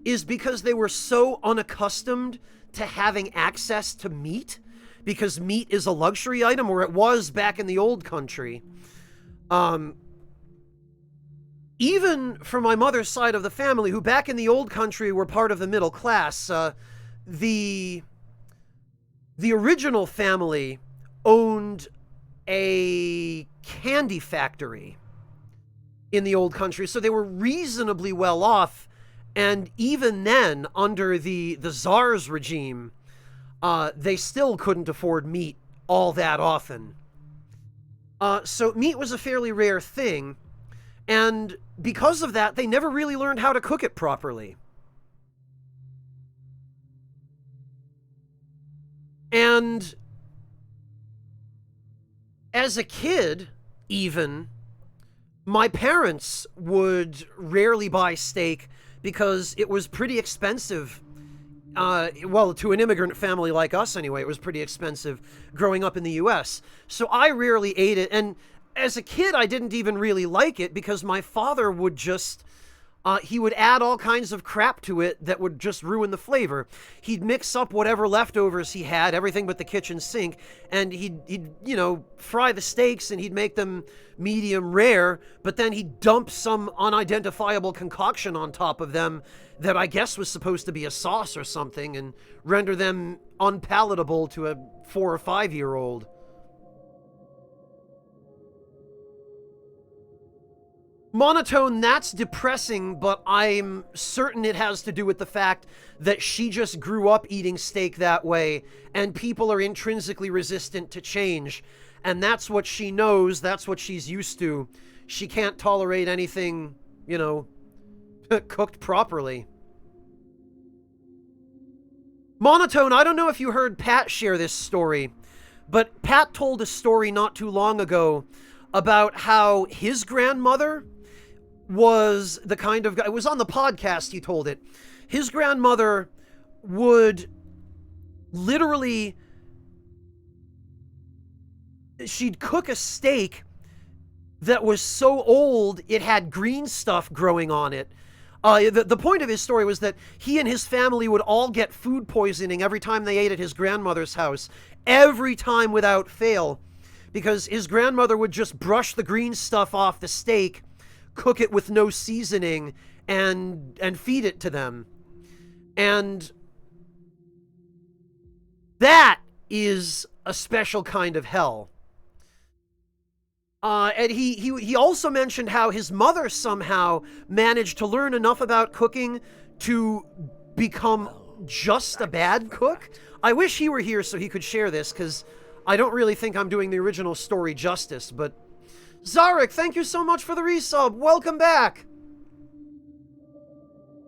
is because they were so unaccustomed to having access to meat, because meat is a luxury item, or it was back in the old country. Even for my mother's side of the family, who back in the old country were part of the middle class, the original family owned a candy factory in the old country, so they were reasonably well off. And even then, under the Tsar's regime, they still couldn't afford meat all that often. So meat was a fairly rare thing, and because of that, they never really learned how to cook it properly. And as a kid, even, my parents would rarely buy steak because it was pretty expensive. Well, to an immigrant family like us anyway, it was pretty expensive growing up in the US. So I rarely ate it. And as a kid, I didn't even really like it because my father would just... he would add all kinds of crap to it that would just ruin the flavor. He'd mix up whatever leftovers he had, everything but the kitchen sink, and he'd you know, fry the steaks and he'd make them medium rare, but then he'd dump some unidentifiable concoction on top of them that I guess was supposed to be a sauce or something, and render them unpalatable to a 4 or 5-year-old. Monotone, that's depressing, but I'm certain it has to do with the fact that she just grew up eating steak that way, and people are intrinsically resistant to change. And that's what she knows, that's what she's used to. She can't tolerate anything, you know, cooked properly. Monotone, I don't know if you heard Pat share this story, but Pat told a story not too long ago about how his grandmother was the kind of guy, it was on the podcast he told it, his grandmother would literally, she'd cook a steak that was so old it had green stuff growing on it. The point of his story was that he and his family would all get food poisoning every time they ate at his grandmother's house, every time without fail, because his grandmother would just brush the green stuff off the steak, cook it with no seasoning, and feed it to them. And that is a special kind of hell. And he also mentioned how his mother somehow managed to learn enough about cooking to become just a bad cook. I wish he were here so he could share this, because I don't really think I'm doing the original story justice, but... Zarek, thank you so much for the resub. Welcome back.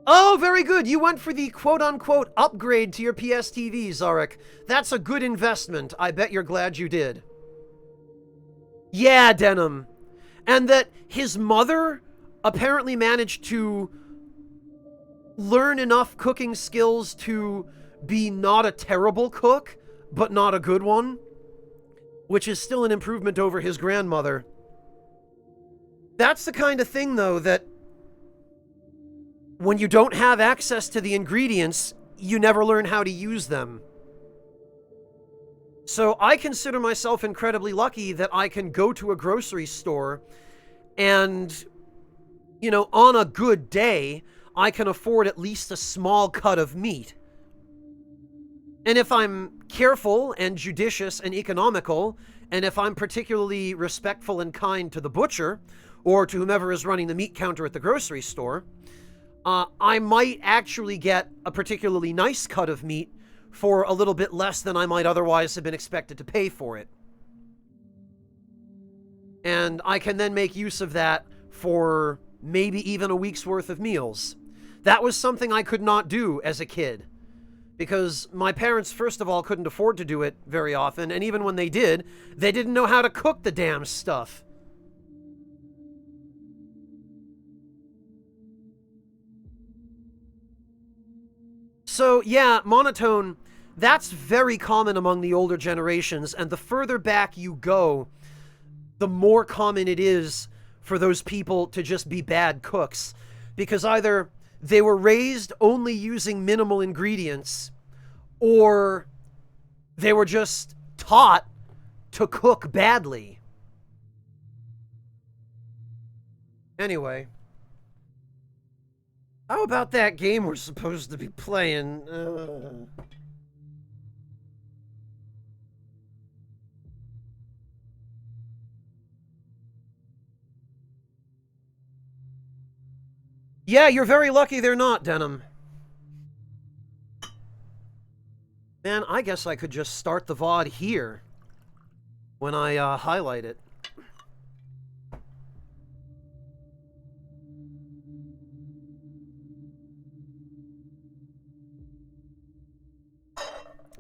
Oh, very good. You went for the quote-unquote upgrade to your PS TV, Zarek. That's a good investment. I bet you're glad you did. Yeah, Denim. And that his mother apparently managed to learn enough cooking skills to be not a terrible cook, but not a good one, which is still an improvement over his grandmother. That's the kind of thing, though, that when you don't have access to the ingredients, you never learn how to use them. So I consider myself incredibly lucky that I can go to a grocery store and, you know, on a good day, I can afford at least a small cut of meat. And if I'm careful and judicious and economical, and if I'm particularly respectful and kind to the butcher, or to whomever is running the meat counter at the grocery store, I might actually get a particularly nice cut of meat for a little bit less than I might otherwise have been expected to pay for it. And I can then make use of that for maybe even a week's worth of meals. That was something I could not do as a kid, because my parents, first of all, couldn't afford to do it very often, and even when they did, they didn't know how to cook the damn stuff. So, yeah, monotone, that's very common among the older generations, and the further back you go, the more common it is for those people to just be bad cooks. Because either they were raised only using minimal ingredients, or they were just taught to cook badly. Anyway. How about that game we're supposed to be playing? Yeah, you're very lucky they're not, Denim. Man, I guess I could just start the VOD here when I highlight it.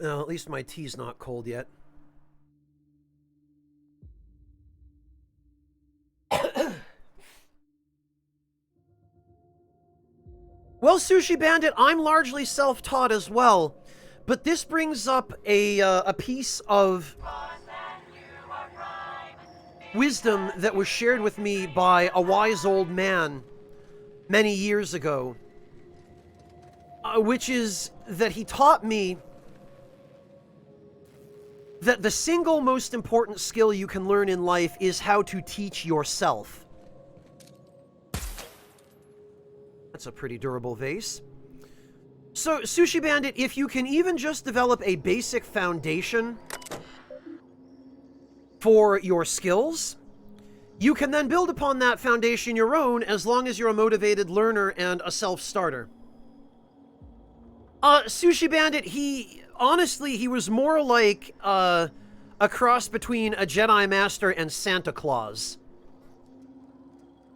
Well, at least my tea's not cold yet. Well, Sushi Bandit, I'm largely self-taught as well, but this brings up a piece of wisdom that was shared with me by a wise old man many years ago, which is that he taught me that the single most important skill you can learn in life is how to teach yourself. That's a pretty durable vase. So, Sushi Bandit, if you can even just develop a basic foundation for your skills, you can then build upon that foundation your own, as long as you're a motivated learner and a self-starter. Sushi Bandit, honestly, he was more like a cross between a Jedi Master and Santa Claus.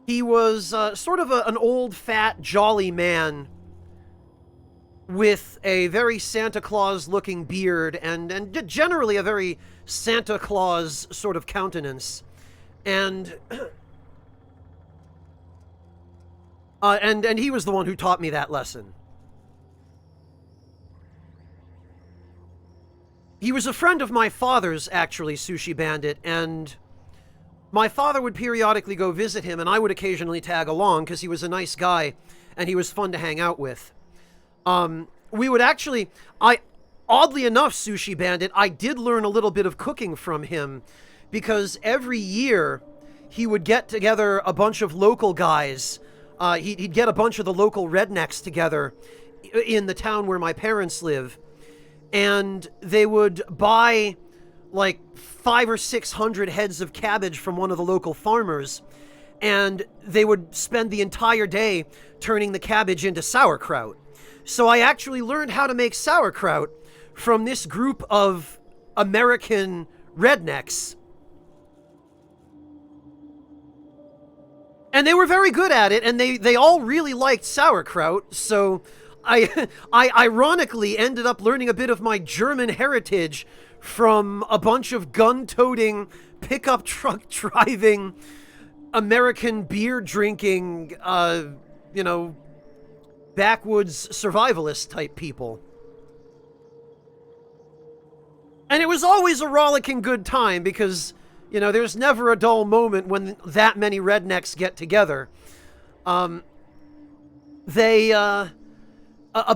He was sort of an old, fat, jolly man with a very Santa Claus-looking beard and generally a very Santa Claus sort of countenance. And and he was the one who taught me that lesson. He was a friend of my father's, actually, Sushi Bandit, and my father would periodically go visit him, and I would occasionally tag along, because he was a nice guy, and he was fun to hang out with. We would actually... Oddly enough, Sushi Bandit, I did learn a little bit of cooking from him, because every year he would get together a bunch of local guys. He'd get a bunch of the local rednecks together in the town where my parents live, and they would buy like 500 or 600 heads of cabbage from one of the local farmers, and they would spend the entire day turning the cabbage into sauerkraut. So I actually learned how to make sauerkraut from this group of American rednecks. And they were very good at it, and they all really liked sauerkraut, so I ironically ended up learning a bit of my German heritage from a bunch of gun-toting, pickup truck-driving, American beer-drinking, backwoods survivalist-type people. And it was always a rollicking good time because, there's never a dull moment when that many rednecks get together. A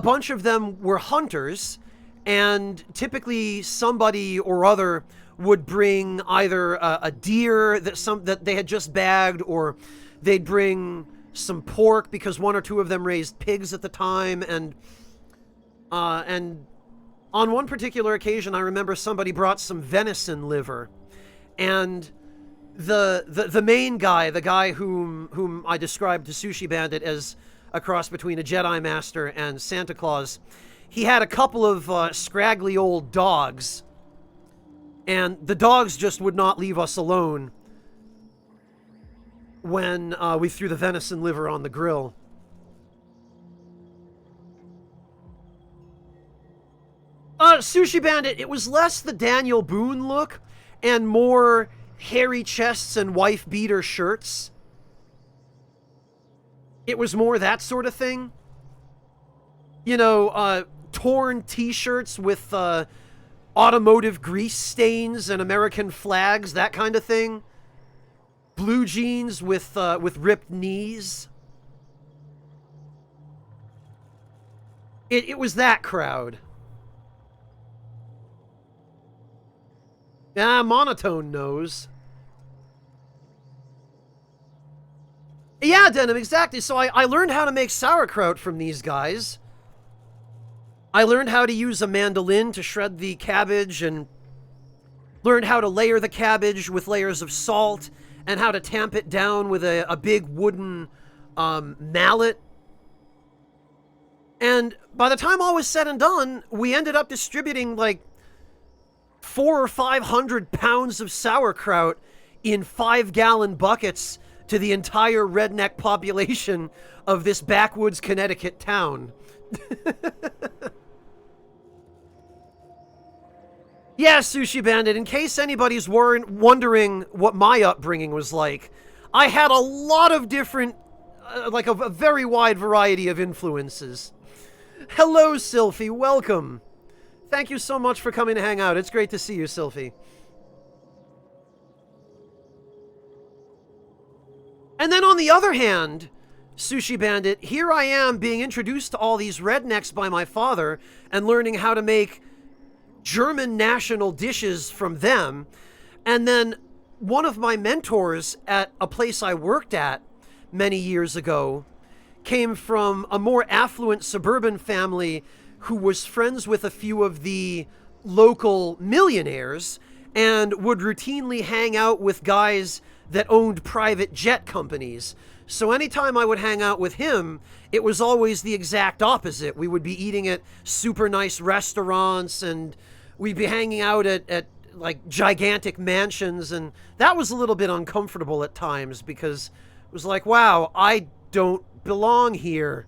bunch of them were hunters, and typically somebody or other would bring either a deer that they had just bagged, or they'd bring some pork because one or two of them raised pigs at the time, and on one particular occasion I remember somebody brought some venison liver, and the main guy, the guy whom I described to Sushi Bandit as a cross between a Jedi Master and Santa Claus, he had a couple of scraggly old dogs, and the dogs just would not leave us alone when we threw the venison liver on the grill. Sushi Bandit, it was less the Daniel Boone look and more hairy chests and wife-beater shirts. It was more that sort of thing. Torn t-shirts with automotive grease stains and American flags, that kind of thing. Blue jeans with ripped knees. It was that crowd. Monotone knows. Yeah, Denim, exactly. So I learned how to make sauerkraut from these guys. I learned how to use a mandolin to shred the cabbage, and learned how to layer the cabbage with layers of salt, and how to tamp it down with a big wooden mallet. And by the time all was said and done, we ended up distributing like 400 or 500 pounds of sauerkraut in 5-gallon buckets to the entire redneck population of this backwoods Connecticut town. Yeah, Sushi Bandit, in case anybody's wondering what my upbringing was like, I had a lot of different, a very wide variety of influences. Hello, Sylphie, welcome. Thank you so much for coming to hang out. It's great to see you, Sylphie. And then on the other hand, Sushi Bandit, here I am being introduced to all these rednecks by my father and learning how to make German national dishes from them. And then one of my mentors at a place I worked at many years ago came from a more affluent suburban family who was friends with a few of the local millionaires and would routinely hang out with guys that owned private jet companies. So anytime I would hang out with him, it was always the exact opposite. We would be eating at super nice restaurants, and we'd be hanging out at like gigantic mansions, and that was a little bit uncomfortable at times because it was like, wow, I don't belong here.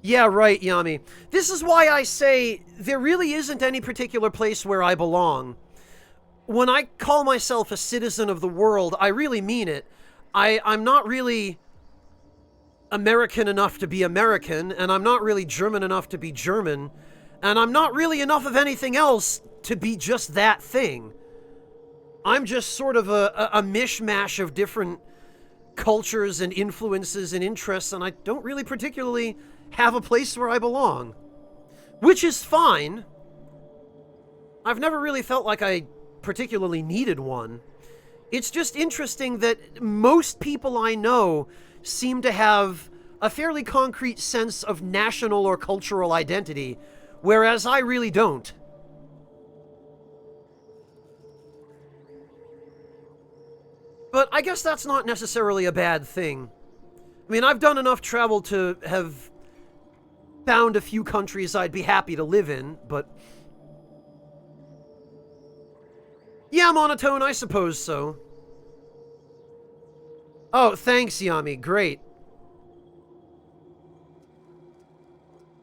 Yeah, right, Yami. This is why I say there really isn't any particular place where I belong. When I call myself a citizen of the world, I really mean it. I'm not really American enough to be American, and I'm not really German enough to be German, and I'm not really enough of anything else to be just that thing. I'm just sort of a mishmash of different cultures and influences and interests, and I don't really particularly have a place where I belong. Which is fine. I've never really felt like I particularly needed one. It's just interesting that most people I know seem to have a fairly concrete sense of national or cultural identity, whereas I really don't. But I guess that's not necessarily a bad thing. I mean, I've done enough travel to have found a few countries I'd be happy to live in, but... yeah, monotone, I suppose so. Oh, thanks, Yami. Great.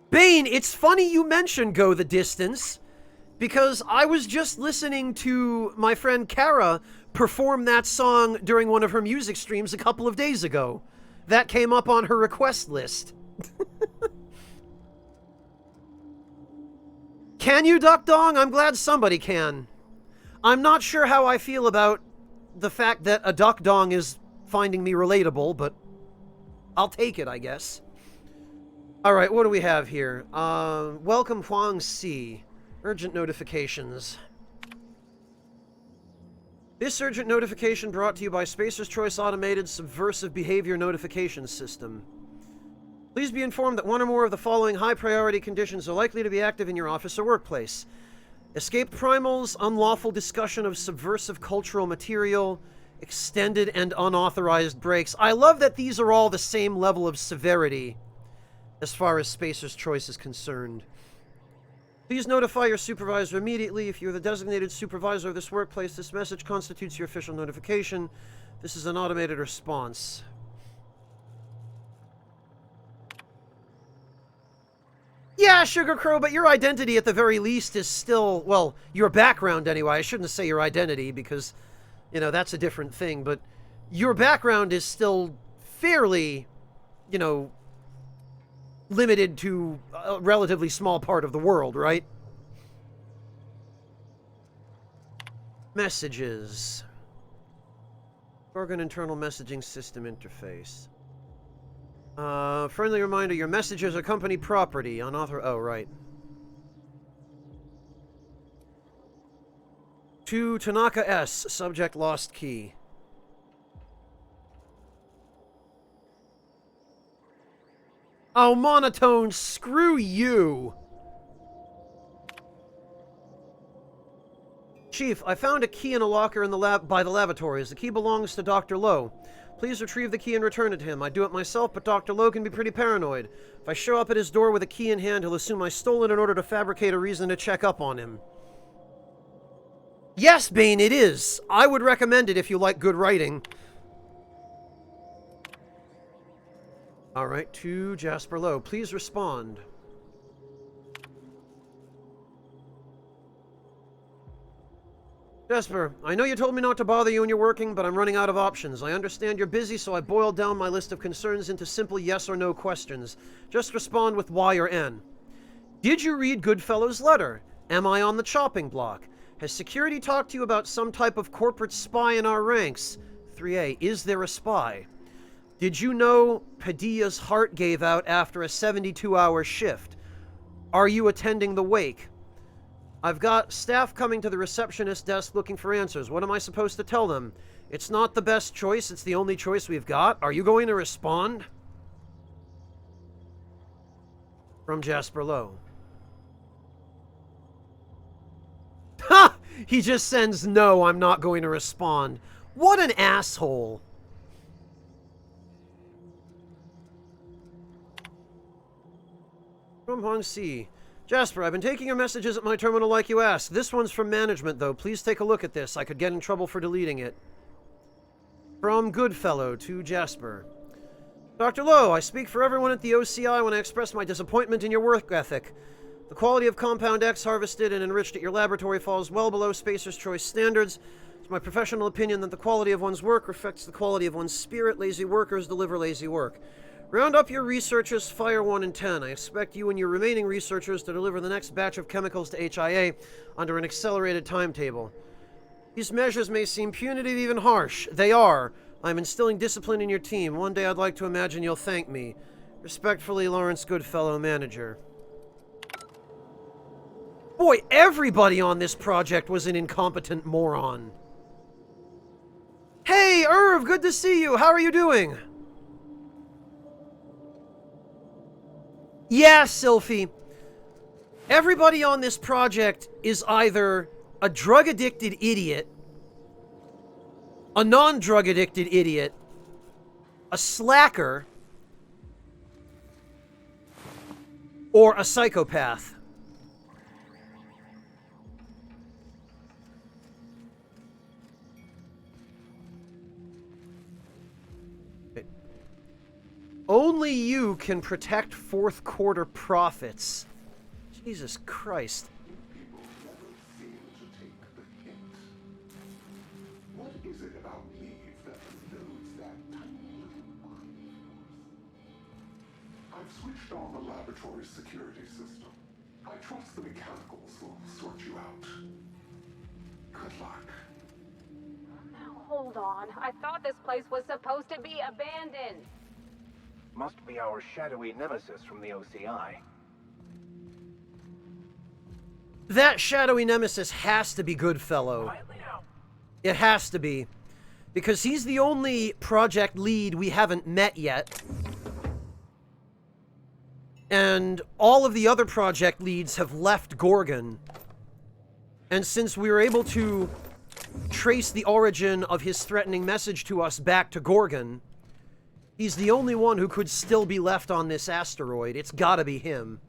Bane, it's funny you mentioned Go the Distance, because I was just listening to my friend Kara perform that song during one of her music streams a couple of days ago. That came up on her request list. Can you, Duck Dong? I'm glad somebody can. I'm not sure how I feel about the fact that a Duck Dong is finding me relatable, but I'll take it, I guess. Alright, what do we have here? Welcome Huang Si. Urgent notifications. This urgent notification brought to you by Spacer's Choice Automated Subversive Behavior Notification System. Please be informed that one or more of the following high-priority conditions are likely to be active in your office or workplace. Escaped primals, unlawful discussion of subversive cultural material, extended and unauthorized breaks. I love that these are all the same level of severity as far as Spacer's Choice is concerned. Please notify your supervisor immediately. If you're the designated supervisor of this workplace, this message constitutes your official notification. This is an automated response. Yeah, Sugar Crow, but your identity at the very least is still, well, your background anyway. I shouldn't say your identity because, you know, that's a different thing, but your background is still fairly, you know, limited to a relatively small part of the world, right? Messages. Gorgon internal messaging system interface. Friendly reminder, your messages are company property. Oh, right. To Tanaka S. Subject lost key. Oh, monotone, screw you! Chief, I found a key in a locker in the lab by the lavatories. The key belongs to Dr. Lowe. Please retrieve the key and return it to him. I do it myself, but Dr. Lowe can be pretty paranoid. If I show up at his door with a key in hand, he'll assume I stole it in order to fabricate a reason to check up on him. Yes, Bane, it is. I would recommend it if you like good writing. Alright, to Jasper Lowe. Please respond. Jasper, I know you told me not to bother you when you're working, but I'm running out of options. I understand you're busy, so I boiled down my list of concerns into simple yes or no questions. Just respond with Y or N. Did you read Goodfellow's letter? Am I on the chopping block? Has security talked to you about some type of corporate spy in our ranks? 3A, is there a spy? Did you know Padilla's heart gave out after a 72-hour shift? Are you attending the wake? I've got staff coming to the receptionist desk looking for answers. What am I supposed to tell them? It's not the best choice. It's the only choice we've got. Are you going to respond? From Jasper Lowe. Ha! He just sends, no, I'm not going to respond. What an asshole. From Huang Si. Jasper, I've been taking your messages at my terminal like you asked. This one's from management, though. Please take a look at this. I could get in trouble for deleting it. From Goodfellow to Jasper. Dr. Lowe, I speak for everyone at the OCI when I express my disappointment in your work ethic. The quality of Compound X harvested and enriched at your laboratory falls well below Spacer's Choice standards. It's my professional opinion that the quality of one's work reflects the quality of one's spirit. Lazy workers deliver lazy work. Round up your researchers, fire 1 and 10. I expect you and your remaining researchers to deliver the next batch of chemicals to HIA under an accelerated timetable. These measures may seem punitive, even harsh. They are. I'm instilling discipline in your team. One day I'd like to imagine you'll thank me. Respectfully, Lawrence Goodfellow, Manager. Boy, everybody on this project was an incompetent moron. Hey, Irv, good to see you. How are you doing? Yeah, Sylphie. Everybody on this project is either a drug-addicted idiot, a non-drug-addicted idiot, a slacker, or a psychopath. Only you can protect fourth quarter profits. Jesus Christ. People never seem to take the hint. What is it about leave that eludes that tiny little mind force? I've switched on the laboratory security system. I trust the mechanicals will sort you out. Good luck. Now, hold on. I thought this place was supposed to be abandoned. Must be our shadowy nemesis from the OCI. That shadowy nemesis has to be Goodfellow. Quietly now. It has to be. Because he's the only project lead we haven't met yet. And all of the other project leads have left Gorgon. And since we were able to trace the origin of his threatening message to us back to Gorgon, he's the only one who could still be left on this asteroid. It's gotta be him.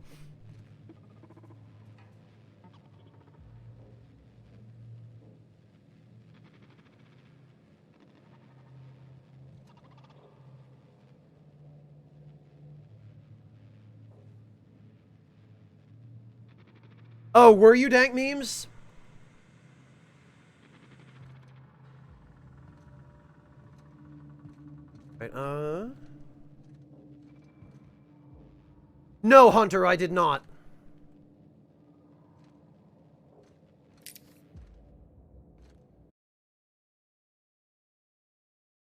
Oh, were you, Dank Memes? Right, No, Hunter, I did not.